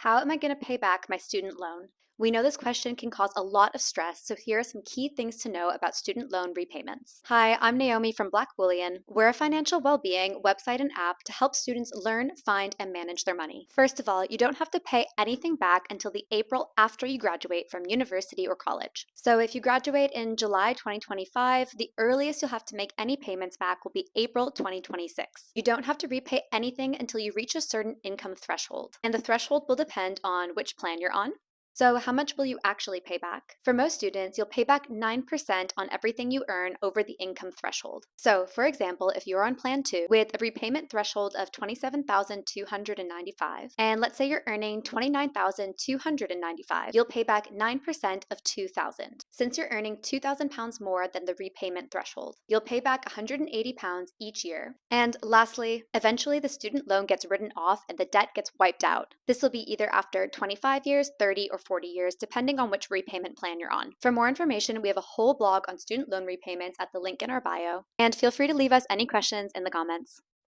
How am I going to pay back my student loan? We know this question can cause a lot of stress, so here are some key things to know about student loan repayments. Hi, I'm Naomi from Blackbullion. We're a financial well-being website and app to help students learn, find, and manage their money. First of all, you don't have to pay anything back until the April after you graduate from university or college. So if you graduate in July 2025, the earliest you'll have to make any payments back will be April 2026. You don't have to repay anything until you reach a certain income threshold, and the threshold will depend on which plan you're on. So how much will you actually pay back? For most students, you'll pay back 9% on everything you earn over the income threshold. So for example, if you're on plan 2 with a repayment threshold of $27,295, and let's say you're earning $29,295, you'll pay back 9% of $2,000. Since you're earning £2,000 more than the repayment threshold, you'll pay back £180 each year. And lastly, eventually the student loan gets written off and the debt gets wiped out. This will be either after 25 years, 30, or 40 years, depending on which repayment plan you're on. For more information, we have a whole blog on student loan repayments at the link in our bio, and feel free to leave us any questions in the comments.